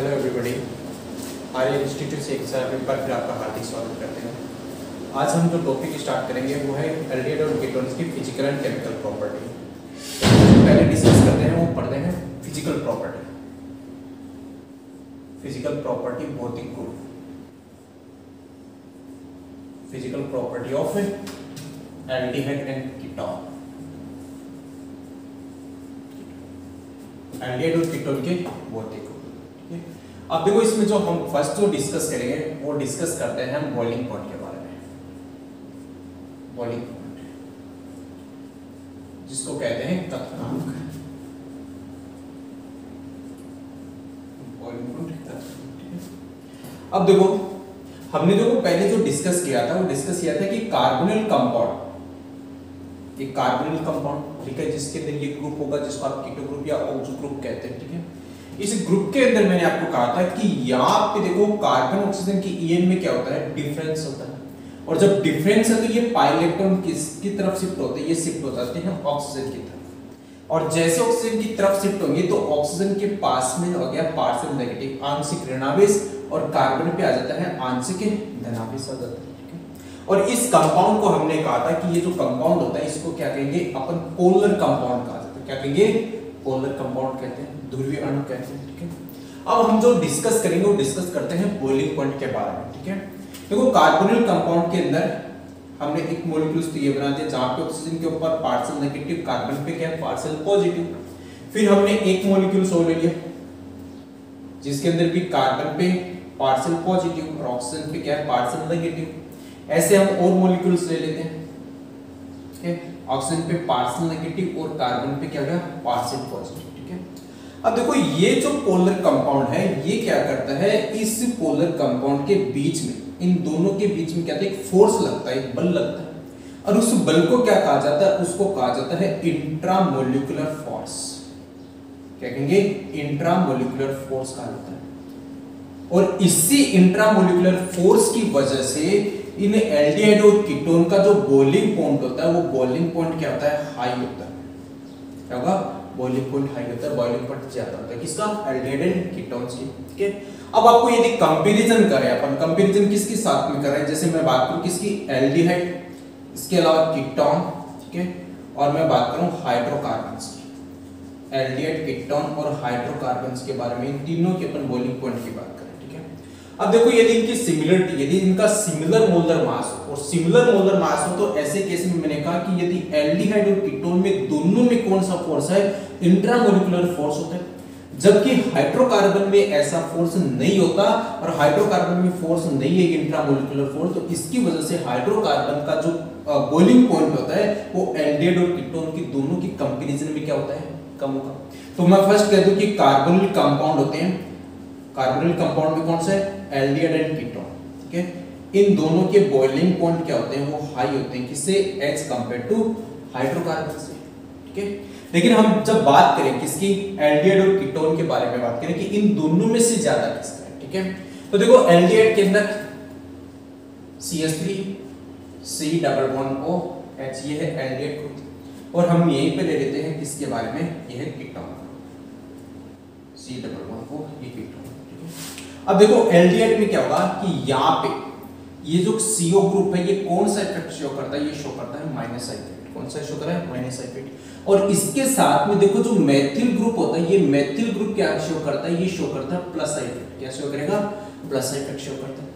Hello everybody, आर्य institute से एक बार फिर आपका हार्दिक स्वागत करते हैं। आज हम जो टॉपिक स्टार्ट करेंगे वो है एल्डिहाइड और कीटोन्स की फिजिकल एंड केमिकल प्रॉपर्टी। पहले डिस्कस करते हैं वो पढ़ते हैं फिजिकल प्रॉपर्टी। फिजिकल प्रॉपर्टी भौतिक गुण, physical property of aldehyde and ketone. Aldehyde और कीटोन के भौतिक गुण। अब देखो इसमें जो हम फर्स्ट जो डिस्कस करेंगे वो डिस्कस करते हैं हम बॉइलिंग पॉइंट के बारे में। बॉइलिंग पॉइंट जिसको कहते हैं तत्कांक। Boiling point. अब देखो हमने जो पहले जो डिस्कस किया था वो डिस्कस किया था कि कार्बोनिल कंपाउंड, एक कार्बोनिल कंपाउंड, ठीक है, जिसके अंदर ये ग्रुप होगा जिसको आप कीटो ग्रुप या ऑक्सो ग्रुप कहते हैं, ठीक है। इस ग्रुप के अंदर मैंने आपको कहा था कि यहाँ पे देखो कार्बन ऑक्सीजन की ईएन में क्या होता है, डिफरेंस होता है। और जब डिफरेंस है तो ये पाई इलेक्ट्रॉन किसकी तरफ शिफ्ट होते हैं, ये शिफ्ट हो जाते हैं ऑक्सीजन की तरफ। और जैसे ऑक्सीजन की तरफ शिफ्ट होंगे तो ऑक्सीजन के पास में हो गया पार्शियल नेगेटिव, आंशिक ऋणावेश, और कार्बन पे आ जाता है आंशिक धनावेश आ जाता है। और इस कंपाउंड को हमने कहा था कि ये जो कंपाउंड होता है इसको क्या कहेंगे अपन, पोलर कंपाउंड कहा जाता है। क्या कहेंगे, पोलर कंपाउंड कहते हैं, ध्रुवीय अणु कहते हैं, ठीक है। अब हम जो डिस्कस करेंगे वो डिस्कस करते हैं बॉइलिंग पॉइंट के बारे में, ठीक है। देखो कार्बोनिल कंपाउंड के अंदर हमने एक मॉलिक्यूल्स तो ये बना दिया जहां पे ऑक्सीजन के ऊपर पार्शियल नेगेटिव, कार्बन पे क्या है पार्शियल पॉजिटिव। फिर हमने एक मॉलिक्यूल्स और ले लिया जिसके अंदर भी कार्बन पे पार्शियल पॉजिटिव और ऑक्सीजन पे क्या है पार्शियल नेगेटिव। ऐसे हम और मॉलिक्यूल्स ले लेते हैं, ठीक है। ऑक्सीजन पे पार्शियल नेगेटिव और कार्बन पे क्या गया पार्शियल पॉजिटिव, ठीक है। अब देखो ये जो पोलर कंपाउंड है ये क्या करता है, इस पोलर कंपाउंड के बीच में, इन दोनों के बीच में क्या है, एक फोर्स लगता है, एक बल लगता है। और उस बल को क्या कहा जाता है, उसको कहा जाता है इंट्रामोलिकुलर फोर्स। क्या कहेंगे, इंट्रामोलिकुलर फोर्स कहा जाता है। और इसी इंट्रामोलिकुलर फोर्स की वजह से इन एल्डिहाइड और कीटोन का जो बॉइलिंग पॉइंट होता है वो बॉइलिंग पॉइंट क्या होता है, हाई होता है। क्या होगा, बॉइलिंग पॉइंट हाई होता है, बॉइलिंग पॉइंट ज्यादा होता है किसका, एल्डिहाइड एंड कीटोन्स की, ठीक है। अब आपको यदि कंपैरिजन करें, अपन कंपैरिजन किसके साथ में कर रहे हैं, जैसे मैं बात करूं किसकी, एल्डिहाइड, इसके अलावा कीटोन, ठीक है, और मैं बात करूं हाइड्रोकार्बन्स की। एल्डिहाइड, कीटोन और हाइड्रोकार्बन्स के बारे में, इन तीनों के अपन बॉइलिंग पॉइंट की बात करें, ठीक है। अब देखो यदि इनकी सिमिलरिटी, यदि इनका सिमिलर मोलर मास हो, और सिमिलर मोलर मास हो तो ऐसे केस में मैंने कहा कि यदि एल्डिहाइड और कीटोन में दोनों में कौन सा फोर्स है, इंट्रामोलिकुलर फोर्स होता है। जबकि हाइड्रोकार्बन में ऐसा फोर्स नहीं होता, और हाइड्रोकार्बन में फोर्स नहीं है इंट्रामोलिकुलर फोर्स, तो इसकी वजह से हाइड्रोकार्बन का जो बॉइलिंग पॉइंट होता है वो एल्डिहाइड और कीटोन की दोनों की कंपैरिजन में क्या होता है, कम होगा। तो मैं फर्स्ट कह दूं कि कार्बोनिल कंपाउंड होते हैं, कार्बोनिल कंपाउंड में कौन सा है, एल्डिहाइड एंड कीटोन, ठीक है। इन दोनों के बॉइलिंग पॉइंट क्या होते हैं, वो हाई होते हैं, किससे, एज कंपेयर टू हाइड्रोकार्बन से, ठीक है। लेकिन हम जब बात करें किसकी, एल्डिहाइड और कीटोन के बारे में बात करें कि इन दोनों में से ज्यादा किसका है, ठीक है। तो देखो एल्डिहाइड के अंदर CH3 C double bond OH, ये है एल्डिहाइड ग्रुप, और हम यहीं पे ले लेते हैं किसके बारे में, ये है ketone, C double bond O, ये कीटोन, ठीक है। अब देखो एल्डिहाइड में क्या होगा कि यहाँ पे ये जो CO ग्रुप है ये कौन सा इफेक्ट शो करता है, ये शो करता है माइनस इफेक्ट। कौन सा शो कर रहा है, माइनस इफेक्ट। और इसके साथ में देखो जो मेथिल ग्रुप होता है, ये मेथिल ग्रुप क्या शो करता है, ये शो करता है प्लस इफेक्ट। क्या शो करेगा, प्लस इफेक्ट शो करता है।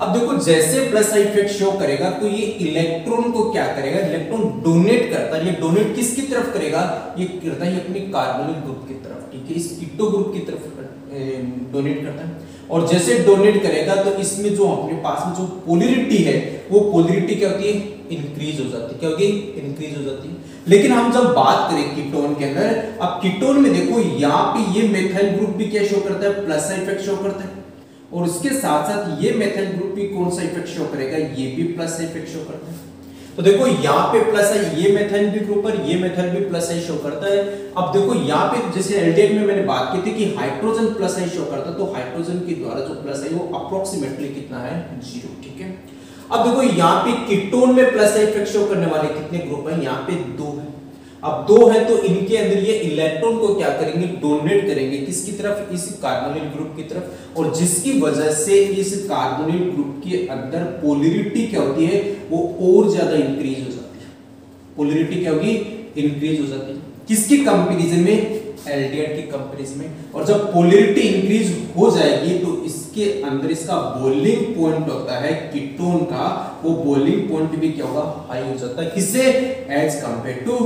अब देखो जैसे प्लस इफेक्ट शो करेगा तो ये इलेक्ट्रॉन को क्या करेगा, इलेक्ट्रॉन डोनेट करता है। ये डोनेट किसकी तरफ करेगा, ये करता है अपनी कार्बोनिल ग्रुप की तरफ, ठीक है, इस कीटो ग्रुप की तरफ डोनेट करता है। और जैसे डोनेट करेगा तो इसमें जो अपने पास में जो पोलैरिटी है वो पोलैरिटी क्या होती है, इंक्रीज हो जाती है। क्या होगी, इंक्रीज हो जाती है। लेकिन हम जब बात करें कीटोन के अंदर, अब कीटोन में देखो यहाँ पे ये मेथाइल ग्रुप भी क्या शो करता है, प्लस इफेक्ट शो करता है। और उसके साथ साथ ये मेथाइल ग्रुप भी कौन सा इफेक्ट शो करेगा, ये भी प्लस इफेक्ट शो करता है। तो देखो यहाँ पे प्लस है, ये मेथाइल भी ग्रुप पर, ये मेथाइल भी प्लस है शो करता है। अब देखो यहाँ पे जैसे एल्डिहाइड में मैंने बात की थी कि हाइड्रोजन प्लस है शो करता है, तो हाइड्रोजन के द्वारा जो प्लस है वो अप्रोक्सीमेटली कितना है, 0, ठीक है। अब देखो यहाँ पे कीटोन में प्लस इफेक्ट शो करने वाले कितने ग्रुप हैं, यहाँ पे 2 है। अब दो है तो इनके अंदर ये इलेक्ट्रॉन को क्या करेंगे, डोनेट करेंगे किसकी तरफ, इस कार्बोनिल ग्रुप की तरफ, और जिसकी वजह से इस कार्बोनिल ग्रुप के अंदर पोलैरिटी क्या होती है, वो और ज्यादा इंक्रीज हो जाती है। पोलैरिटी क्या होगी, इंक्रीज हो जाती है, किसकी कंपैरिजन में, एल्डिहाइड की कंपैरिजन में। और जब पोलैरिटी इंक्रीज हो जाएगी तो इसके अंदर इसका बॉइलिंग पॉइंट होता है कीटोन का, वो बॉइलिंग पॉइंट भी क्या होगा, हाई हो जाता है, किससे, एज कंपेयर टू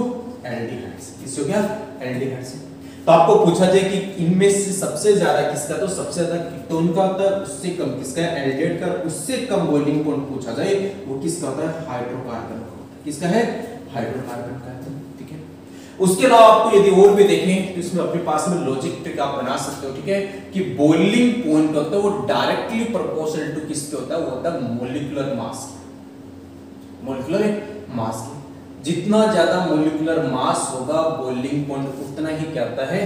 एल्डिहाइड से। किससे हो गया, एल्डिहाइड से। तो आपको पूछा जाए कि इनमें से सबसे ज्यादा किसका, तो सबसे ज्यादा कीटोन का होता है, उससे कम किसका है, एल्डिहाइड का, उससे कम बॉइलिंग पॉइंट पूछा जाए वो किसका होता है, हाइड्रोकार्बन का होता है। किसका है, हाइड्रोकार्बन का है। ठीक है, उसके अलावा आपको यदि और भी देखें तो इसमें अपने पास में लॉजिक ट्रिक आप बना सकते हो। ठीक है, कि बॉइलिंग पॉइंट होता है वो डायरेक्टली प्रोपोर्शनल टू किसके होता है, वो होता है मॉलिक्यूलर मास, मॉलिक्यूलर मास की। जितना ज्यादा मॉलिक्यूलर मास होगा बॉइलिंग पॉइंट उतना ही क्या होता है,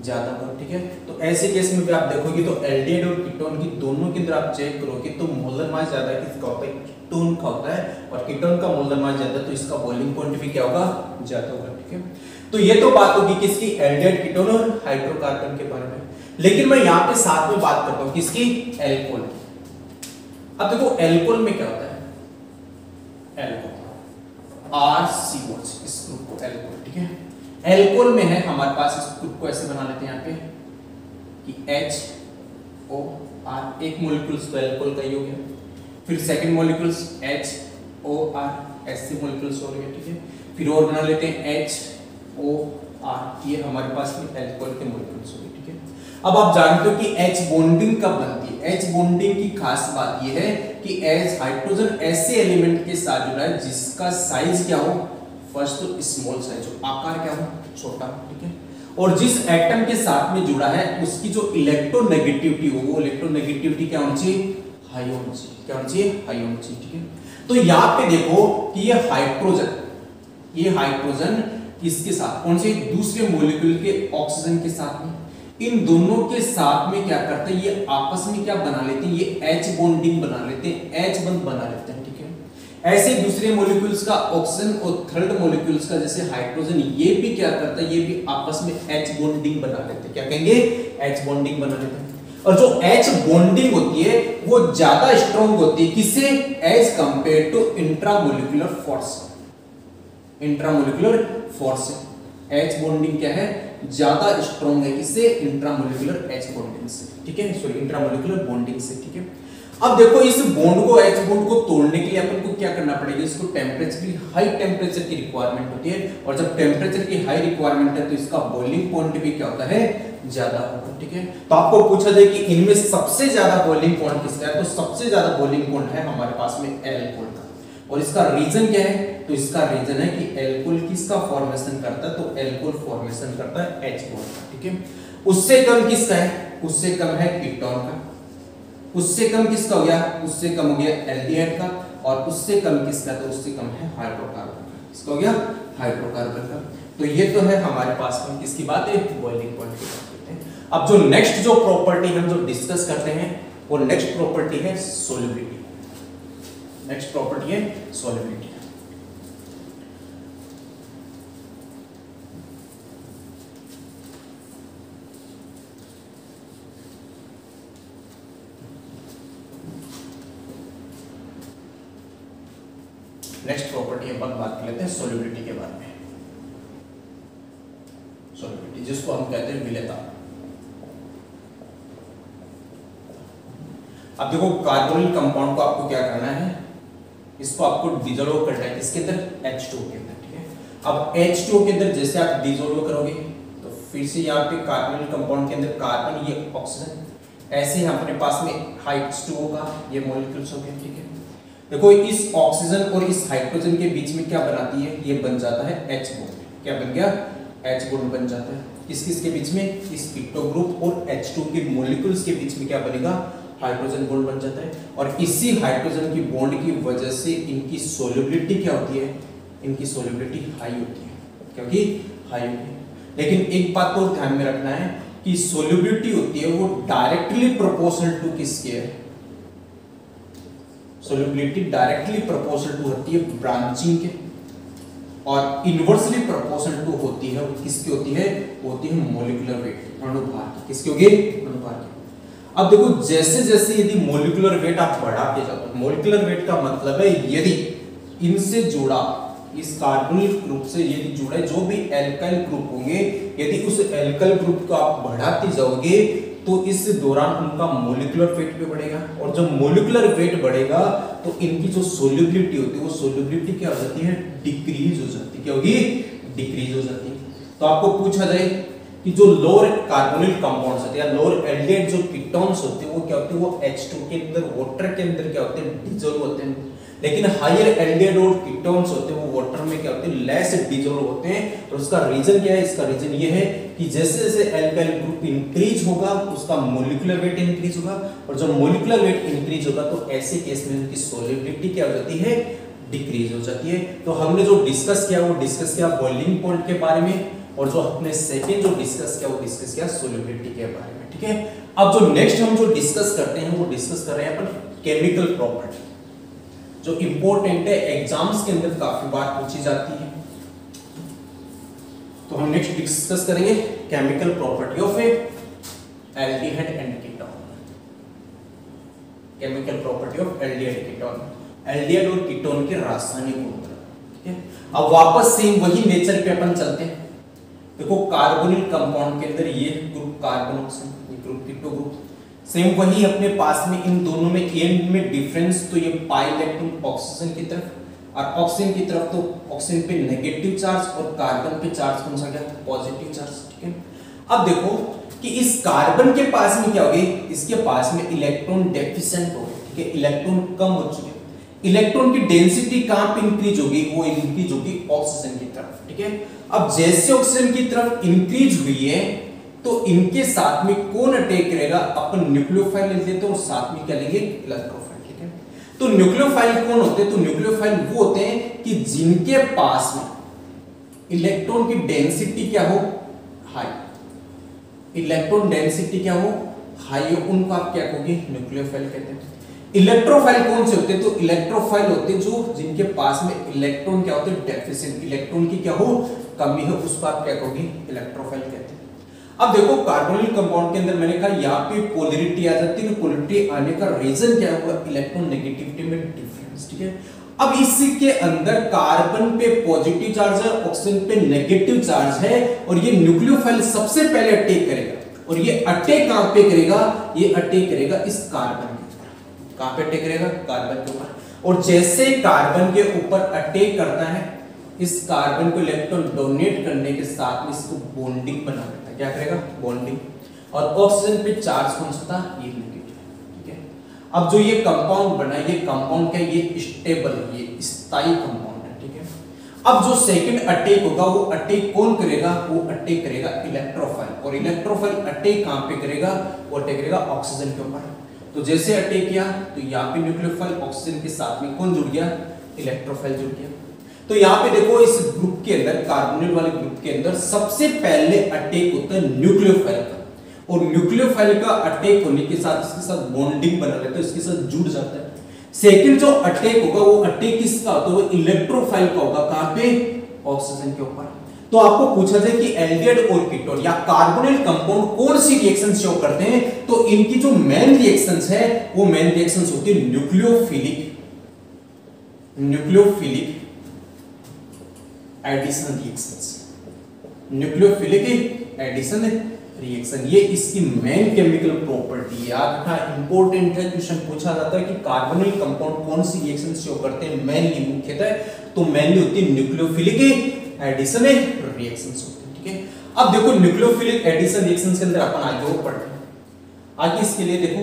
ज्यादा होगा। ठीक है, तो ऐसे केस में भी आप देखोगे तो एल्डिहाइड और कीटोन की दोनों के अंदर आप चेक करोगे तो मोलर मास ज्यादा किसका होता है, कीटोन का होता है, और कीटोन का मोलर मास ज्यादा तो इसका बॉइलिंग पॉइंट भी क्या होगा, ज्यादा होगा। ठीक है, तो ये तो बात होगी किसकी, एल्डिहाइड, कीटोन और हाइड्रोकार्बन के बारे में। लेकिन मैं यहाँ पे साथ में बात करता हूँ किसकी, एल्कोहल। अब देखो एल्कोहल में क्या होता है, एल्कोहल RCOH, इस ग्रुप को एल्कोहल। ठीक है, एल्कोहल में है हमारे पास, इस ग्रुप को ऐसे बना लेते हैं यहाँ पे कि HOR, एक मॉलिक्यूल्स तो एल्कोहल का ही हो गया, फिर सेकंड मॉलिक्यूल्स HOR, ऐसे मॉलिक्यूल्स हो गए। ठीक है, फिर और बना लेते हैं HOR, ये हमारे पास में एल्कोहल के मॉलिक्यूल्स हो गए। ठीक है, अब आप जानते हो कि H बॉन्डिंग कब बनती है, H बॉन्डिंग की खास बात यह है कि H हाइड्रोजन ऐसे एलिमेंट के साथ जुड़ा है जिसका साइज क्या हो, फर्स्ट तो स्मॉल साइज हो, आकार क्या हो, छोटा। ठीक है, और जिस एटम के साथ में जुड़ा है उसकी जो इलेक्ट्रोनेगेटिविटी हो, वो इलेक्ट्रोनेगेटिविटी क्या होनी चाहिए, हाई होनी चाहिए। क्या होनी चाहिए, हाई होनी चाहिए। ठीक है, तो यहाँ पे देखो कि ये हाइड्रोजन किसके साथ, कौन से, दूसरे मॉलिक्यूल के ऑक्सीजन के साथ में, इन दोनों के साथ में क्या करते हैं, ये आपस में क्या बना लेते हैं, ये H बॉन्डिंग बना लेते हैं, H बंध बना लेते हैं। ठीक है, ऐसे दूसरे मॉलिक्यूल्स का ऑक्सीजन और थर्ड मॉलिक्यूल्स का जैसे हाइड्रोजन, ये भी क्या करता है, ये भी आपस में H बॉन्डिंग बना लेते हैं। क्या कहेंगे, H बॉन्डिंग बना लेते हैं। और जो H बॉन्डिंग होती है वो ज्यादा स्ट्रॉन्ग होती है, किससे, as compare to intramolecular force, intramolecular force से H बॉन्डिंग क्या है, ज्यादा स्ट्रॉन्ग है, किससे, इंट्रामोलिकुलर H बॉन्डिंग से। ठीक है, सॉरी इंट्रामोलिकुलर बॉन्डिंग से। ठीक है, अब देखो इस बॉन्ड को, H बॉन्ड को तोड़ने के लिए अपन को क्या करना पड़ेगा, इसको टेम्परेचर, हाई टेम्परेचर की रिक्वायरमेंट होती है, और जब टेम्परेचर की हाई रिक्वायरमेंट है तो इसका बॉइलिंग पॉइंट भी क्या होता है, ज्यादा होगा। ठीक है, तो आपको पूछा जाए कि इनमें सबसे ज्यादा बॉइलिंग पॉइंट किसका है, तो सबसे ज्यादा बॉइलिंग पॉइंट है हमारे पास में एल्कोहल का। और इसका रीजन क्या है, तो इसका रीजन है कि एल्कोहल किसका फॉर्मेशन करता है, तो एल्कोहल फॉर्मेशन करता है H बॉन्ड का। ठीक है, उससे कम किसका है, उससे कम है कीटोन का, उससे कम किसका हो गया, उससे कम हो गया एल्डिहाइड का, और उससे कम किसका, तो उससे कम है हाइड्रोकार्बन का। किसका हो गया, हाइड्रोकार्बन का। तो ये तो है हमारे पास में किसकी बात है, बॉइलिंग पॉइंट की बात करते हैं। अब जो नेक्स्ट जो प्रॉपर्टी हम जो डिस्कस करते हैं वो नेक्स्ट प्रॉपर्टी है सोल्युबिलिटी। नेक्स्ट प्रॉपर्टी है सोल्युबिलिटी। नेक्स्ट प्रॉपर्टी अपन बात कर लेते हैं सोल्युबिलिटी के बारे में। सोल्युबिलिटी जिसको हम कहते हैं विलेयता। अब देखो कार्बोनिल कंपाउंड को आपको क्या करना है, इसको आपको डिसॉल्व करना है किसके अंदर, H2O के अंदर। ठीक है, अब H2O के अंदर जैसे आप डिसॉल्व करोगे तो फिर से यहाँ पे कार्बोनिल कंपाउंड के अंदर कार्बन, ये ऑक्सीजन, ऐसे ही अपने पास में H2O का ये मॉलिक्यूल्स हो गए। ठीक है, देखो इस ऑक्सीजन और इस हाइड्रोजन के बीच में क्या बनाती है, ये बन जाता है H बॉन्ड। क्या बन गया, H बॉन्ड बन जाता है। किस किस के बीच में, इस कीटो ग्रुप और H2 के मॉलिक्यूल्स के बीच में क्या बनेगा, हाइड्रोजन बॉन्ड बन जाता है। और इसी हाइड्रोजन की बॉन्ड की वजह से इनकी सोल्युबिलिटी क्या होती है, इनकी सोल्युबिलिटी हाई होती है, क्योंकि हाई होती है। लेकिन एक बात तो ध्यान में रखना है कि सोल्युबिलिटी होती है वो डायरेक्टली प्रोपोर्शनल टू किसके है, सोल्युबिलिटी डायरेक्टली प्रोपोर्शनल टू होती है ब्रांचिंग के। और इनवर्सली प्रोपोर्शनल टू होती है, किसकी होती है? होती है मॉलिक्यूलर वेट, अणुभार की। किसकी होगी? अणुभार की। अब देखो जैसे जैसे यदि मॉलिक्यूलर वेट आप बढ़ाते जाओ, मॉलिक्यूलर वेट का मतलब है यदि इनसे जुड़ा, इस कार्बोनिल ग्रुप से यदि जुड़े जो भी एल्काइल ग्रुप होंगे, यदि उस एल्काइल ग्रुप को आप बढ़ाते जाओगे तो इस दौरान उनका मॉलिक्यूलर वेट भी बढ़ेगा, और जब मॉलिक्यूलर वेट बढ़ेगा तो इनकी जो सोल्युबिलिटी होती है वो सोल्युबिलिटी क्या हो जाती है? डिक्रीज हो जाती है। क्या होगी? डिक्रीज हो जाती है। तो आपको पूछा जाए कि जो लोअर कार्बोनिल कंपाउंड्स होते हैं या लोअर एल्डिहाइड जो कीटोन्स होते हैं वो क्या होते हैं? वो H2 के अंदर, वाटर के अंदर क्या होते हैं? डिसॉल्व होते हैं। लेकिन हायर एल्डिहाइड और कीटोन्स होते हैं वो वाटर में क्या होते हैं? लेस डिसॉल्व होते हैं। और उसका रीजन क्या है? इसका रीजन ये है कि जैसे जैसे एल्काइल ग्रुप इंक्रीज होगा उसका मॉलिक्यूलर वेट इंक्रीज होगा, और जब मॉलिक्यूलर वेट इंक्रीज होगा तो ऐसे केस में उनकी सोल्युबिलिटी क्या हो जाती है? डिक्रीज हो जाती है। तो हमने जो डिस्कस किया वो डिस्कस किया बॉइलिंग पॉइंट के बारे में, और जो अपने सेकंड जो डिस्कस किया वो डिस्कस किया सोल्युबिलिटी के बारे में। ठीक है, अब जो नेक्स्ट हम जो डिस्कस करते हैं वो डिस्कस कर रहे हैं अपन केमिकल प्रॉपर्टी, जो इंपॉर्टेंट है, एग्जाम्स के अंदर काफी बार पूछी जाती है। तो हम नेक्स्ट डिस्कस करेंगे chemical property of aldehyde and ketone. Chemical property of aldehyde ketone, aldehyde और कीटोन के रासायनिक गुण। ठीक है, अब वापस सेम वही नेचर पे अपन चलते हैं। देखो कार्बोनिल कंपाउंड के अंदर ये ग्रुप कार्बन ऑक्सीजन, ये ग्रुप कीटो ग्रुप, सेम वही अपने पास में इन दोनों में एंड में डिफरेंस, तो ये पाई इलेक्ट्रॉन ऑक्सीजन की तरफ और ऑक्सीजन की तरफ, तो ऑक्सीजन पे नेगेटिव चार्ज और कार्बन पे चार्ज कौन सा गया? Positive charge. ठीक है, अब देखो कि इस कार्बन के पास में क्या हो गई? इसके पास में इलेक्ट्रॉन डेफिशिएंट हो गए। ठीक है, इलेक्ट्रॉन कम हो चुके। इलेक्ट्रॉन की डेंसिटी कहां पे इंक्रीज होगी? वो इंक्रीज होगी ऑक्सीजन की तरफ। ठीक है, अब जैसे ऑक्सीजन की तरफ इंक्रीज हुई है तो इनके साथ में कौन अटैक करेगा? अपन न्यूक्लियोफाइल ले लेते हैं और साथ में क्या लेंगे? इलेक्ट्रोफाइल। ठीक है, तो न्यूक्लियोफाइल कौन होते हैं? तो न्यूक्लियोफाइल वो होते हैं कि जिनके पास में इलेक्ट्रॉन की डेंसिटी क्या हो? हाई। इलेक्ट्रॉन डेंसिटी क्या हो? हाई हो, उनको आप क्या कहोगे? न्यूक्लियोफाइल कहते हैं। इलेक्ट्रोफाइल कौन से होते हैं? तो इलेक्ट्रोफाइल होते हैं जो जिनके पास में इलेक्ट्रॉन क्या होते हैं? डेफिशिएंट, इलेक्ट्रॉन की क्या हो? कमी है, उसको आप क्या कहोगे? इलेक्ट्रोफाइल कहते हैं। अब देखो कार्बोनिल कंपाउंड के अंदर मैंने कहा यहाँ पे पोलैरिटी आ जाती है, पोलैरिटी आने का रीजन क्या होगा? इलेक्ट्रॉन नेगेटिविटी में डिफरेंस। ठीक है, अब इसके अंदर कार्बन पे पॉजिटिव चार्ज है, ऑक्सीजन पे नेगेटिव चार्ज है, और ये न्यूक्लियोफाइल सबसे पहले अटैक करेगा। और ये अटैक कहां पे करेगा? ये अटैक करेगा इस कार्बन के ऊपर। कहां पे अटैक करेगा? कार्बन के ऊपर। और जैसे कार्बन के ऊपर अटैक करता है, इस कार्बन को इलेक्ट्रॉन डोनेट करने के साथ में इसको बॉन्डिंग बना देता है। क्या करेगा? बॉन्डिंग। और ऑक्सीजन पे चार्ज कौन सा था? ये नेगेटिव। ठीक है, अब जो ये कंपाउंड बना, ये कंपाउंड क्या? ये स्टेबल, ये स्थायी कंपाउंड है। ठीक है, अब जो सेकंड अटैक होगा वो अटैक कौन करेगा? वो अटैक करेगा इलेक्ट्रोफाइल। और इलेक्ट्रोफाइल अटैक कहां पे करेगा? वो अटैक करेगा ऑक्सीजन के ऊपर। तो जैसे अटैक किया तो यहाँ पे न्यूक्लियोफाइल ऑक्सीजन के साथ में कौन जुड़ गया? इलेक्ट्रोफाइल जुड़ गया। तो यहाँ पे देखो इस ग्रुप के अंदर, कार्बोनिल वाले ग्रुप के अंदर सबसे पहले अटैक होता है न्यूक्लियोफाइल का, और न्यूक्लियोफाइल का अटैक होने के साथ इसके साथ बॉन्डिंग बना लेता है, इसके साथ जुड़ जाता है। सेकंड जो अटैक होगा वो अटैक किसका होता है? वो इलेक्ट्रोफाइल का होगा। कहां पे? ऑक्सीजन के ऊपर। तो आपको पूछा जाए कि एल्डिहाइड और कीटोन या कार्बोनिल कंपाउंड कौन सी रिएक्शन शो करते हैं, तो इनकी जो मेन रिएक्शंस है वो मेन रिएक्शंस होती है nucleophilic addition reactions. Nucleophilic addition reaction, ये इसकी मेन केमिकल प्रॉपर्टी है। याद रखना, इंपॉर्टेंट है, क्वेश्चन पूछा जाता है कि कार्बोनिल कंपाउंड कौन सी रिएक्शन शो करते हैं मेनली, मुख्यतः तो मेनली होती है न्यूक्लियोफिलिक एडिशन रिएक्शंस होती है। ठीक है, अब देखो न्यूक्लियोफिलिक एडिशन रिएक्शंस के अंदर अपन आगे वो पढ़ते हैं। आगे इसके लिए देखो,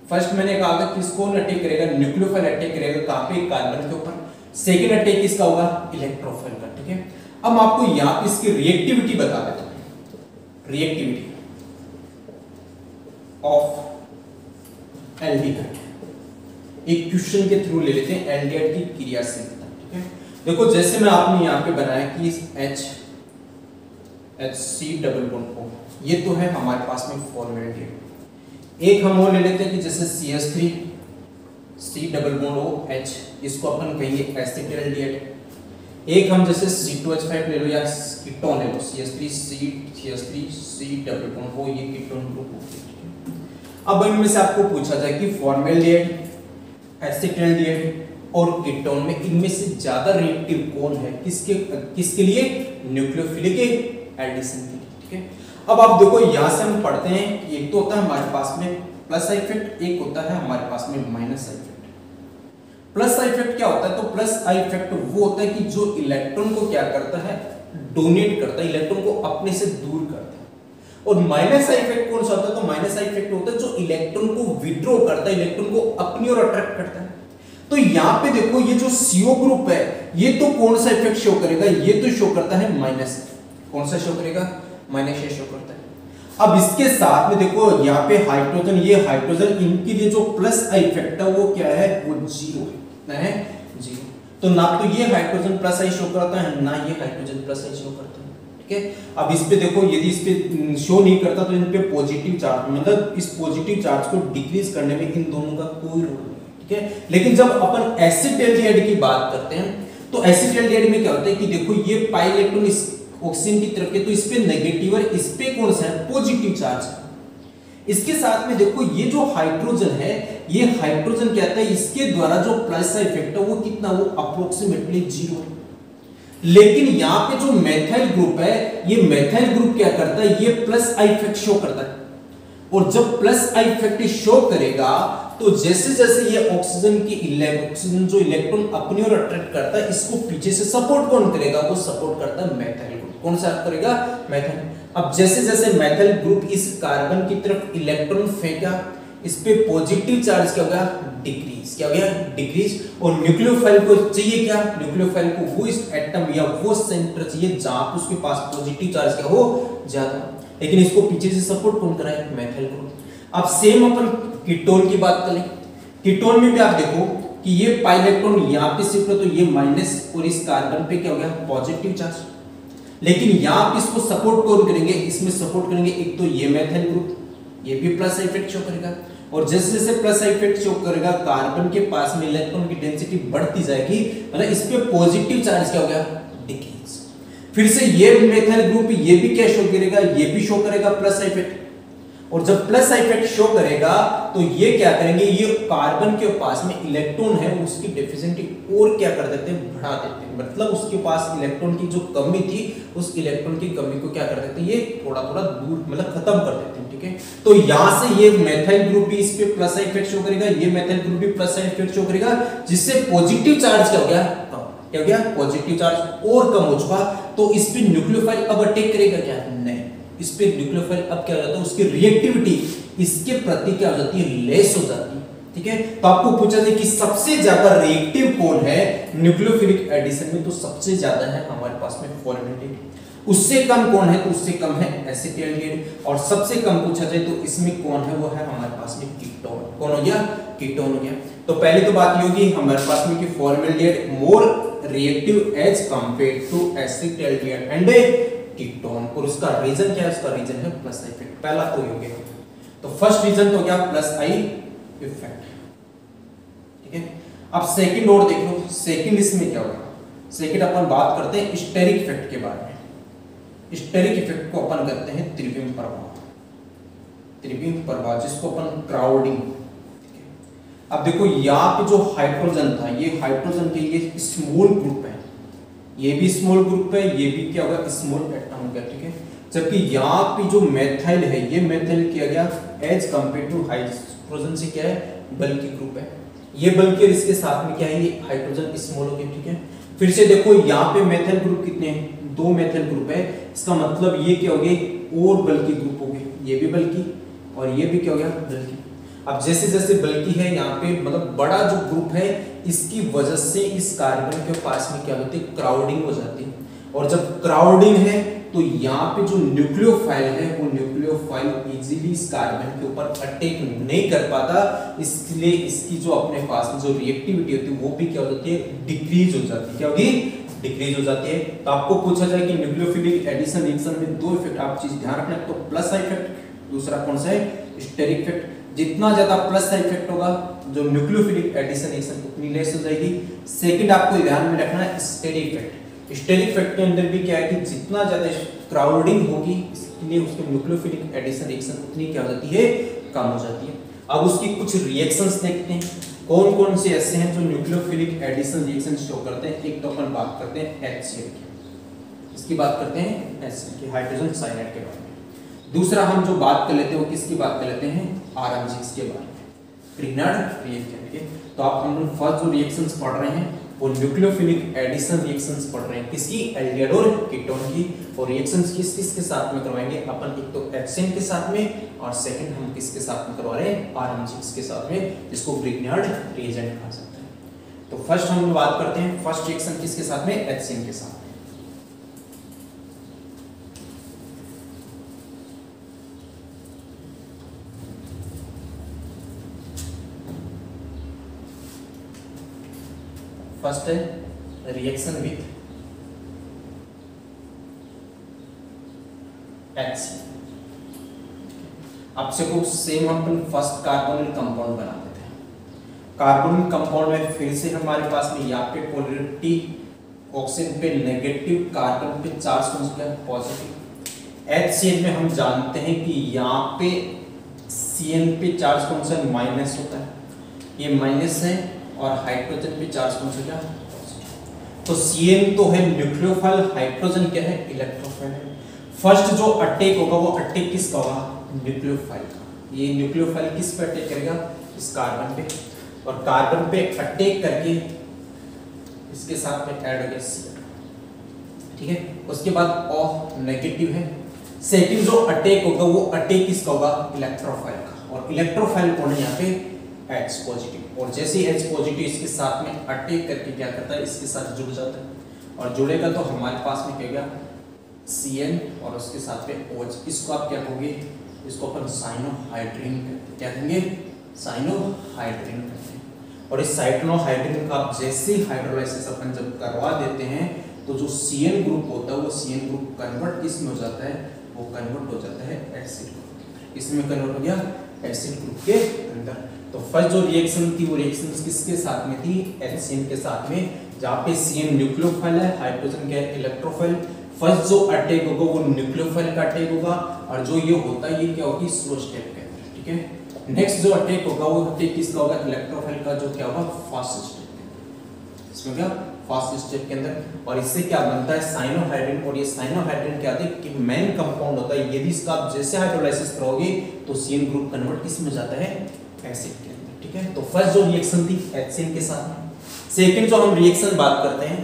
फर्स्ट मैंने कहा था कि कौन अटैक करेगा? न्यूक्लियोफाइल अटैक करेगा। कहां पे? कार्बन के ऊपर। सेकंड अटैक किसका होगा? इलेक्ट्रोफाइल का। ठीक है, अब मैं आपको यहां पे इसकी रिएक्टिविटी बता देता हूं। रिएक्टिविटी ऑफ एल्डिहाइड एक क्वेश्चन के थ्रू ले लेते हैं, एल्डिहाइड की क्रियाशीलता। ठीक है, देखो जैसे मैं आपने यहां पे बनाया कि HC डबल बॉन्ड O, ये तो है हमारे पास में फॉर्मेलिटी। एक हम वो ले लेते हैं कि जैसे CH3 C double bond O H, इसको अपन कहेंगे एसिटिल एल्डिहाइड। एक हम जैसे C2H5 ले लो या कीटोन ले लो, CH3C डबल बॉन्ड, वो ये कीटोन ग्रुप होते हैं। अब इनमें से आपको पूछा जाए कि फॉर्मेल्डिहाइड, एसिटाल्डिहाइड और कीटोन में इनमें से ज्यादा रिएक्टिव कौन है, किसके लिए? न्यूक्लियोफिलिक एडिशन के लिए, ठीक है। अब आप देखो यहां से हम पढ़ते हैं कि एक तो होता है हमारे पास में प्लस आई इफेक्ट, एक होता है हमारे पास में minus I effect. Plus I effect क्या होता है? तो प्लस आई इफेक्ट वो होता है कि जो इलेक्ट्रॉन को क्या करता है, डोनेट करता है, इलेक्ट्रॉन को अपने से दूर करता है। और माइनस आई इफेक्ट कौन सा होता है? तो माइनस आई इफेक्ट होता है जो इलेक्ट्रॉन को विड्रॉ करता है, इलेक्ट्रॉन को अपनी ओर अट्रैक्ट करता है। तो यहाँ पे देखो ये जो CO ग्रुप है ये तो कौन सा इफेक्ट शो करेगा? ये तो शो करता है माइनस। कौन सा शो करेगा? माइनस ये शो करता है। अब इसके साथ में देखो यहाँ पे हाइड्रोजन, ये हाइड्रोजन, इनके लिए जो प्लस आई इफेक्ट है वो क्या है? वो 0 है, 0। तो ना तो ये हाइड्रोजन प्लस आई शो करता है, ना ये हाइड्रोजन प्लस आई शो करता है, ठीक है। अब इस पे देखो यदि इस पे शो नहीं करता तो इन पे पॉजिटिव चार्ज, मतलब इस पॉजिटिव चार्ज को डिक्रीज करने में इन दोनों का कोई रोल नहीं, ठीक है। लेकिन जब अपन एसिटाल्डिहाइड की बात करते हैं तो एसिटाल्डिहाइड में क्या होता है कि देखो ये पाई इलेक्ट्रॉन इस ऑक्सीजन की तरफ के, तो इस पे नेगेटिव और इस पे कौन सा है? Positive charge. इसके साथ में देखो ये जो हाइड्रोजन है, ये हाइड्रोजन क्या होता है, इसके द्वारा जो प्लस इफेक्ट है वो कितना? वो अप्रोक्सीमेटली 0। लेकिन यहाँ पे जो मेथाइल ग्रुप है, ये मेथाइल ग्रुप क्या करता है? ये प्लस आई इफेक्ट शो करता है। और जब प्लस आई इफेक्ट शो करेगा तो जैसे जैसे ये ऑक्सीजन जो इलेक्ट्रॉन अपनी ओर अट्रैक्ट करता है, इसको पीछे से सपोर्ट कौन करेगा? वो सपोर्ट करता है मेथाइल ग्रुप। कौन सा करेगा? मेथाइल। अब जैसे जैसे मेथाइल ग्रुप इस कार्बन की तरफ इलेक्ट्रॉन फेंका, इस पे पॉजिटिव चार्ज क्या हो गया? डिक्रीज। क्या हो गया? डिक्रीज। और न्यूक्लियोफाइल को चाहिए क्या? न्यूक्लियोफाइल को वो इस एटम या वो सेंटर चाहिए जहां पे उसके पास पॉजिटिव चार्ज क्या हो? ज्यादा। लेकिन इसको पीछे से सपोर्ट कौन कराए? Methyl group. अब सेम अपन कीटोन की बात करें, कीटोन में भी आप देखो कि ये पाई इलेक्ट्रॉन यहाँ पे शिफ्ट हो तो ये माइनस, और इस कार्बन पे क्या हो गया? Positive charge. लेकिन यहाँ पे इसको सपोर्ट कौन करेंगे? इसमें सपोर्ट करेंगे एक तो ये मेथाइल ग्रुप, ये भी प्लस इफेक्ट शो करेगा। और जैसे जैसे प्लस इफेक्ट शो करेगा कार्बन के पास में इलेक्ट्रॉन की डेंसिटी बढ़ती जाएगी, मतलब इस पे पॉजिटिव चार्ज क्या हो गया? डिक्रीज। फिर से ये मेथाइल ग्रुप ये भी क्या शो करेगा? ये भी शो करेगा प्लस इफेक्ट। और जब प्लस इफेक्ट शो करेगा तो ये क्या करेंगे? ये कार्बन के पास में इलेक्ट्रॉन है उसकी डेफिशिएंसी और क्या कर देते हैं? बढ़ा देते हैं। मतलब उसके पास इलेक्ट्रॉन की जो कमी थी, उस इलेक्ट्रॉन की कमी को क्या कर देते हैं? ये थोड़ा थोड़ा दूर, मतलब खत्म कर देते हैं, ठीक है। तो यहां से ये मेथाइल ग्रुप भी इस पे प्लस इफेक्ट शो करेगा, ये मेथाइल ग्रुप भी प्लस इफेक्ट शो करेगा, जिससे पॉजिटिव चार्ज क्या हो गया? कम। क्या हो गया? पॉजिटिव चार्ज और कम हो चुका। तो इस पे न्यूक्लियोफाइल अब अटैक करेगा क्या? नहीं। इस पे न्यूक्लियोफाइल अब क्या हो जाता है? उसकी रिएक्टिविटी इसके प्रति क्या हो जाती है? लेस हो जाती है, ठीक है। तो आपको पूछा जाए कि सबसे ज्यादा रिएक्टिव कौन है न्यूक्लियोफिलिक एडिशन में? तो सबसे ज्यादा है हमारे पास में फॉर्मेल्डिहाइड। उससे कम कौन है? तो उससे कम है एसिटाल्डिहाइड। और सबसे कम पूछा जाए तो इसमें कौन है? वो है हमारे पास में कीटोन। कौन हो गया? कीटोन हो गया। तो पहली तो बात ये होगी हमारे पास में कि formaldehyde more reactive as compared to acetaldehyde and ketone. और उसका रीजन क्या है? उसका रीजन है प्लस आई इफेक्ट। पहला तो ये हो गया। तो फर्स्ट रीजन तो क्या? प्लस आई इफेक्ट, ठीक है। अब सेकंड और देख लो, सेकंड इसमें क्या होगा? सेकंड अपन बात करते हैं स्टेरिक इफेक्ट के बारे में। स्टेरिक इफेक्ट को अपन कहते हैं त्रिविम प्रभाव, त्रिविम प्रभाव, जिसको अपन क्राउडिंग, ठीक है। अब देखो यहाँ पे जो हाइड्रोजन था, ये हाइड्रोजन के ये स्मॉल ग्रुप है, ये भी स्मॉल ग्रुप है, ये भी क्या होगा? स्मॉल एटम हो गया, ठीक है। जबकि यहाँ पे जो मेथाइल है, ये मेथाइल किया गया एज कंपेयर टू हाइड्रोजन से क्या है? बल्कि ग्रुप है। ये बल्कि और इसके साथ में क्या है? ये हाइड्रोजन स्मॉल हो गया, ठीक है। फिर से देखो यहाँ पे मेथाइल ग्रुप कितने हैं? 2 मेथाइल ग्रुप है। इसका मतलब ये क्या हो गए? और बल्कि ग्रुप हो गए, ये भी बल्कि और ये भी क्या हो गया? बल्कि। अब जैसे जैसे बल्कि है यहाँ पे, मतलब बड़ा जो ग्रुप है, इसकी वजह से इस कार्बन के पास में क्या होती है? क्राउडिंग हो जाती है। और जब क्राउडिंग है तो यहाँ पे जो न्यूक्लियोफाइल है, वो न्यूक्लियोफाइल इजीली इस कार्बन के ऊपर अटैक नहीं कर पाता, इसलिए इसकी जो अपने पास जो रिएक्टिविटी होती है वो भी क्या हो जाती है? डिक्रीज हो जाती है। क्या होगी? डिक्रीज हो जाती है। तो आपको पूछा जाए कि न्यूक्लियोफिलिक एडिशन रिएक्शन में 2 इफेक्ट आप चीज ध्यान रखना, तो प्लस इफेक्ट, दूसरा कौन सा है? Steric effect. जितना ज्यादा प्लस इफेक्ट होगा, जो न्यूक्लियोफिलिक एडिशन रिएक्शन उतनी लेस हो जाएगी। सेकंड आपको ध्यान में रखना है स्टेरिक इफेक्ट। स्टेरिक इफेक्ट के अंदर भी क्या है कि जितना ज्यादा क्राउडिंग होगी इसलिए उसके न्यूक्लियोफिलिक एडिशन रिएक्शन उतनी क्या हो जाती है, कम हो जाती है। अब उसकी कुछ रिएक्शंस देखते हैं, कौन कौन से ऐसे हैं जो न्यूक्लियोफिलिक एडिशन रिएक्शन शो करते हैं। एक तो अपन बात करते हैं HCl की, इसकी बात करते हैं HCl की, हाइड्रोजन साइनाइड के बारे में। दूसरा हम जो बात कर लेते हैं वो किसकी बात कर लेते हैं, RMGX के बारे में, ग्रिग्नार्ड रिएक्शन के। तो आप हम लोग फर्स्ट जो रिएक्शंस पढ़ रहे हैं वो न्यूक्लियोफिलिक एडिशन रिएक्शंस पढ़ रहे हैं, किसकी, एल्डिहाइड और कीटोन की। और रिएक्शंस किस किस के साथ में करवाएंगे अपन, एक तो HCl के साथ में, और सेकंड हम किसके साथ में करवा रहे हैं, RMGX के साथ में, जिसको ग्रिग्नार्ड रिएजेंट कहा जाता है। तो फर्स्ट हम बात करते हैं, फर्स्ट रिएक्शन किसके साथ में, HCl के साथ में। फर्स्ट है रिएक्शन विथ HCl। आपसे को सेम हम फर्स्ट कार्बोनिल कंपाउंड बना देते हैं। कार्बोनिल कंपाउंड में फिर से हमारे पास में यहाँ पे पोलैरिटी ऑक्सीजन पे नेगेटिव, कार्बन पे चार्ज कौन सा है, पॉजिटिव। HCl में हम जानते हैं कि यहाँ पे Cl पे चार्ज कौन सा, माइनस होता है, ये माइनस है, और हाइड्रोजन पे चार्ज कौन सा, क्या, पॉजिटिव। तो Cl तो है न्यूक्लियोफाइल, हाइड्रोजन क्या है, इलेक्ट्रोफाइल है। फर्स्ट जो अटैक होगा वो अटैक किसका होगा, न्यूक्लियोफाइल का। ये न्यूक्लियोफाइल किस पे अटैक करेगा, इस कार्बन पे, और कार्बन पे अटैक करके इसके साथ में ऐड हो गया Cl, ठीक है। उसके बाद O नेगेटिव है। सेकंड जो अटैक होगा वो अटैक किसका होगा, इलेक्ट्रोफाइल का, और इलेक्ट्रोफाइल कौन है यहाँ पे, H पॉजिटिव। और जैसे ही H पॉजिटिव इसके साथ में अटैक करके क्या करता है, इसके साथ जुड़ जाता है, और जुड़ेगा तो हमारे पास में क्या होगा, Cl और उसके साथ में OH। इसको आप क्या कहोगे, इसको अपन साइनोहाइड्रिन कहते हैं, क्या कहेंगे, साइनोहाइड्रिन कहते हैं। और इस साइनोहाइड्रिन का आप जैसे हाइड्रोलाइसिस अपन जब करवा देते हैं तो जो Cl ग्रुप होता है वो Cl ग्रुप कन्वर्ट किस में हो जाता है, वो कन्वर्ट हो जाता है एसिड ग्रुप। इसमें कन्वर्ट हो गया एसिड ग्रुप के अंदर। तो फर्स्ट जो रिएक्शन थी वो रिएक्शन किसके साथ में थी, HCl के साथ में, जहाँ पे Cl न्यूक्लियोफाइल है, हाइड्रोजन क्या है, इलेक्ट्रोफाइल। फर्स्ट जो अटैक होगा वो न्यूक्लियोफाइल का अटैक होगा, और जो ये होता है ये क्या होगी, स्लो स्टेप के अंदर, ठीक है। नेक्स्ट जो अटैक होगा वो अटैक किसका होगा, इलेक्ट्रोफाइल का, जो क्या होगा, फास्ट स्टेप के अंदर। इसमें क्या, फास्ट स्टेप के अंदर। और इससे क्या बनता है, साइनोहाइड्रिन। और ये साइनोहाइड्रिन क्या होता है कि मेन कंपाउंड होता है। यदि इसका आप जैसे हाइड्रोलाइसिस करोगे तो Cl ग्रुप कन्वर्ट किस में जाता है, एसिड के अंदर, ठीक है। तो फर्स्ट जो रिएक्शन थी HCl के साथ में। सेकंड जो हम रिएक्शन बात करते हैं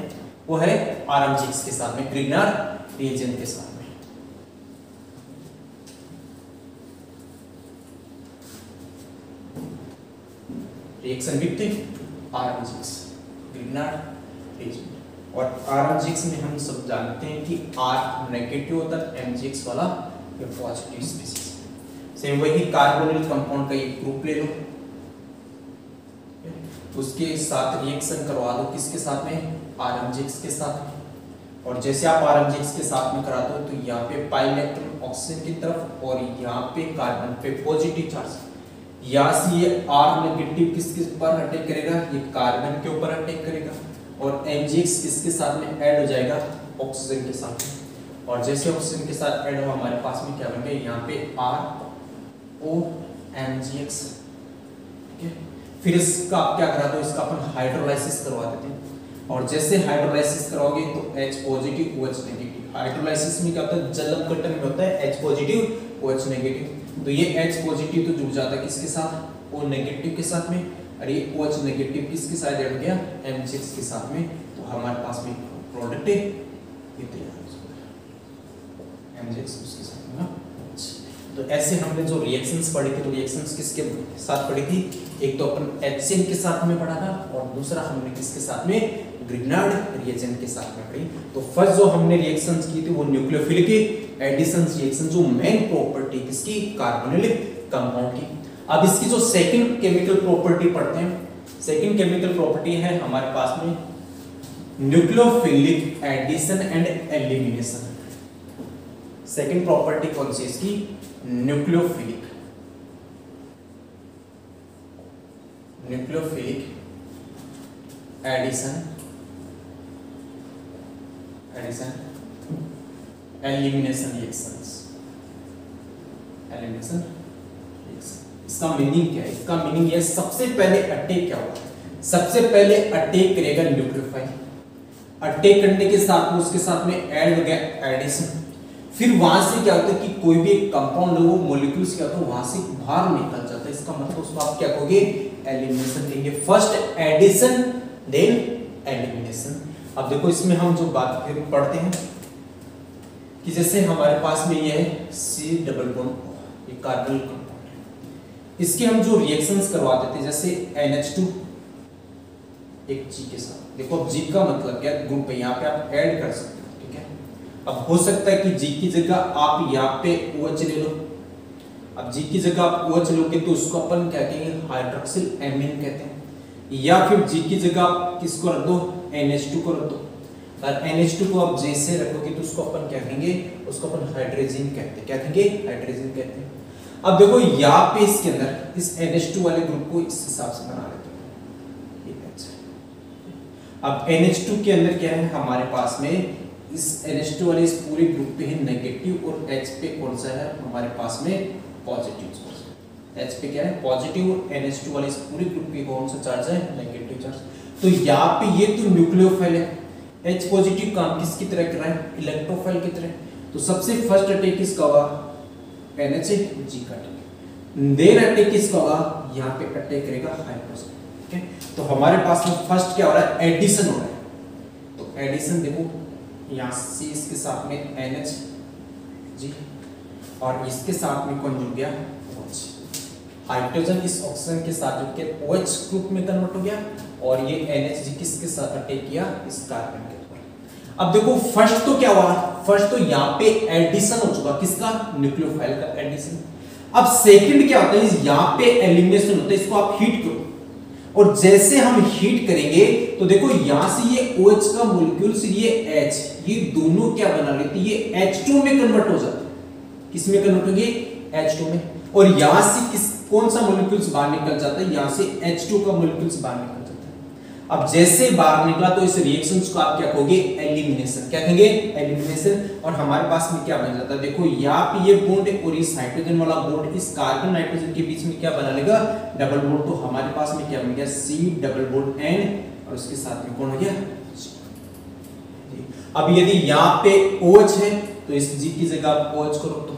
वो है RMGX के साथ में, ग्रिग्नार्ड रिएजेंट के साथ में। Reaction with RMGX, Grignard reagent. और RMGX में हम सब जानते हैं कि R नेगेटिव होता है, MGX वाला ये पॉजिटिव स्पीशीज। सेम वही कार्बोनिल कंपाउंड का एक ग्रुप ले लो, उसके साथ रिएक्शन करवा दो, किसके साथ में, RMGX के साथ में। और जैसे आप RMGX के साथ में कराते हो तो यहाँ पे पाई इलेक्ट्रॉन ऑक्सीजन की तरफ, और यहाँ पे कार्बन पे पॉजिटिव चार्ज। यहाँ से ये R नेगेटिव किसके ऊपर अटैक करेगा, ये कार्बन के ऊपर अटैक करेगा, और MGX किसके साथ में ऐड हो जाएगा, ऑक्सीजन के साथ में। और जैसे ऑक्सीजन के साथ ऐड हो हमारे पास में क्या बन गया, यहाँ पे ROMGX, ठीक है। फिर इसका आप क्या करा दो, इसका अपन हाइड्रोलाइसिस करवा देते हैं। और जैसे हाइड्रोलाइसिस कराओगे तो H positive OH negative. Hydrolysis में क्या होता है, जल अपघटन में होता है H पॉजिटिव OH नेगेटिव। तो ये H पॉजिटिव तो जुड़ जाता है किसके साथ, O नेगेटिव के साथ में, और ये OH नेगेटिव किसके साथ जुड़ गया, MGX के साथ में। तो हमारे पास में प्रोडक्ट है ये तैयार हो जाएगा, MGX उसके साथ में ना। तो ऐसे हमने जो रिएक्शंस पढ़ी थी, तो रिएक्शंस किसके साथ पढ़ी थी, एक तो अपन HCl के साथ में पढ़ा था, और दूसरा हमने किसके साथ में, ग्रिग्नार्ड रिएजेंट के साथ में पढ़ी। तो फर्स्ट जो हमने रिएक्शंस की थी वो न्यूक्लियोफिलिक एडिशन रिएक्शन, जो मेन प्रॉपर्टी किसकी, कार्बोनिल कंपाउंड की। अब इसकी जो सेकंड केमिकल प्रॉपर्टी पढ़ते हैं, सेकंड केमिकल प्रॉपर्टी है हमारे पास में nucleophilic addition and elimination. Second property कौन सी इसकी, nucleophilic addition addition elimination reactions, elimination reaction. इसका मीनिंग क्या है? इसका मीनिंग ये सबसे पहले अटैक क्या होगा? सबसे पहले अटैक करेगा न्यूक्लियोफाइल, अटैक करने के साथ में उसके साथ में ऐड हो गया एडिशन, फिर वहां से क्या होता है कि कोई भी कंपाउंड हो मॉलिक्यूल्स क्या होता है वहां से बाहर निकल जाता है, इसका मतलब उसको आप क्या कहोगे? एलिमिनेशन कहेंगे। First addition then elimination. अब देखो इसमें हम जो बात फिर पढ़ते हैं कि जैसे हमारे पास में ये है C डबल बॉन्ड, ये कार्बोनिल कंपाउंड है, इसके हम जो रिएक्शंस करवाते थे जैसे NH2 एक G के साथ, देखो अब G का मतलब क्या है? ग्रुप है, यहाँ पे आप ऐड कर सकते हो, ठीक है। अब हो सकता है कि G की जगह आप यहाँ पे OH ले लो, अब G की जगह आप OH लोगे तो उसको अपन क्या कहेंगे? हाइड्रोक्सिल एमीन कहते हैं, या फिर G की जगह आप किसको रख दो? NH2 को रख दो, और NH2 को आप जैसे रखोगे तो उसको अपन क्या कहेंगे? उसको अपन हाइड्रोजन कहते हैं, क्या कहेंगे? हाइड्रोजन कहते हैं। अब देखो यहाँ पे इसके अंदर इस NH2 वाले ग्रुप को इस हिसाब से बना लेते हैं, अब NH2 के अंदर क्या है हमारे पास में? इस NH2 वाले इस पूरे ग्रुप पे है नेगेटिव और H पे कौन सा है हमारे पास में? Positive charge. H पे क्या है? पॉजिटिव, और NH2 वाले इस पूरे ग्रुप पे कौन सा चार्ज है? Negative charge. तो यहाँ पे ये तो न्यूक्लियोफाइल है, H पॉजिटिव काम किसकी तरह कर रहा है? इलेक्ट्रोफाइल की तरह। तो सबसे फर्स्ट अटैक किसका होगा? NH G का अटैक। देन अटैक किसका होगा? यहाँ पे अटैक करेगा हाइड्रोजन, ठीक है। तो हमारे पास में फर्स्ट क्या हो रहा है? एडिशन हो रहा है। तो एडिशन देखो यहाँ से इसके साथ में NH और इसके साथ में कौन जुड़ गया? OH। हाइड्रोजन इस ऑक्सीजन के साथ जुड़ के OH ग्रुप में कन्वर्ट हो गया, और ये NH किसके साथ अटैक किया? इस कार्बन के ऊपर। अब देखो फर्स्ट तो क्या हुआ? फर्स्ट तो यहाँ पे एडिशन हो चुका, किसका? न्यूक्लियोफाइल का एडिशन। अब सेकंड क्या होता है? यहाँ पे एलिमिनेशन होता है, इसको आप हीट करो, और जैसे हम हीट करेंगे तो देखो यहां से ये OH का मॉलिक्यूल्स ये H, ये दोनों क्या बना लेते हैं? ये H2 में कन्वर्ट हो जाते हैं। किस में कन्वर्ट होंगे? H2 में। और यहां से कौन सा मॉलिक्यूल्स बाहर निकल जाता है? यहां से H2 का मॉलिक्यूल्स बाहर निकल जाता है। अब जैसे बाहर निकला तो इस रिएक्शंस को आप क्या कहोगे? एलिमिनेशन। क्या कहेंगे? एलिमिनेशन। और हमारे पास में क्या बन जाता है? देखो यहाँ पे ये बॉन्ड है और इस हाइड्रोजन वाला बॉन्ड इस कार्बन नाइट्रोजन के बीच में क्या बना लेगा? Double bond. तो हमारे पास में क्या बन गया? C डबल बॉन्ड N, और उसके साथ में कौन हो गया? अब यदि यहाँ पे OH है तो इस G की जगह आप OH को रख दो,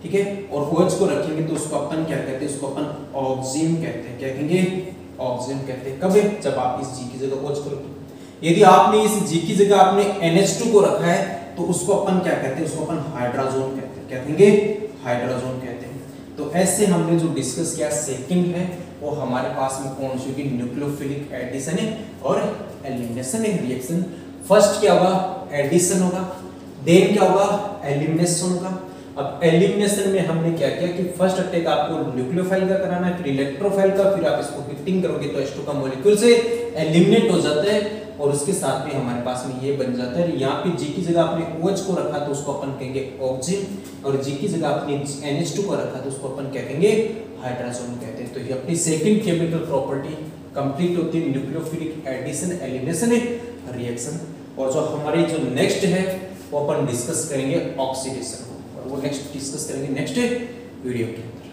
ठीक है। और OH को रखेंगे तो उसको अपन क्या कहते हैं? उसको अपन ऑक्सीजन कहते हैं। क्या कहेंगे? ऑक्सीजन कहते हैं। कब है? जब आप इस G की जगह OH को रखो। यदि आपने इस G की जगह आपने NH2 को रखा है तो उसको अपन क्या कहते हैं? उसको अपन हाइड्रोजन कहते हैं। क्या कहेंगे? हाइड्रोजन कहते हैं। तो ऐसे हमने जो डिस्कस किया सेकंड है वो हमारे पास में कौन सी होगी? न्यूक्लियोफिलिक एडिशन है और एलिमिनेशन है रिएक्शन। फर्स्ट क्या होगा? एडिशन होगा, देन क्या होगा? एलिमिनेशन होगा। अब एलिमिनेशन में हमने क्या किया कि फर्स्ट अटैक आपको न्यूक्लियोफाइल का कराना है, फिर इलेक्ट्रोफाइल का, फिर आप इसको हीटिंग करोगे तो H2 का मॉलिक्यूल से एलिमिनेट हो जाता है, और उसके साथ में हमारे पास में ये बन जाता है। यहाँ पे G की जगह आपने OH को रखा तो उसको अपन कहेंगे ऑक्सीजन, और G की जगह आपने NH2 को रखा तो उसको अपन क्या कहेंगे? हाइड्रोजन कहते हैं। तो ये अपनी सेकंड केमिकल प्रॉपर्टी कंप्लीट होती है, न्यूक्लियोफिलिक एडिशन एलिमिनेशन रिएक्शन। और जो हमारी जो नेक्स्ट है वो अपन डिस्कस करेंगे ऑक्सीडेशन, और वो नेक्स्ट डिस्कस करेंगे नेक्स्ट वीडियो के अंदर।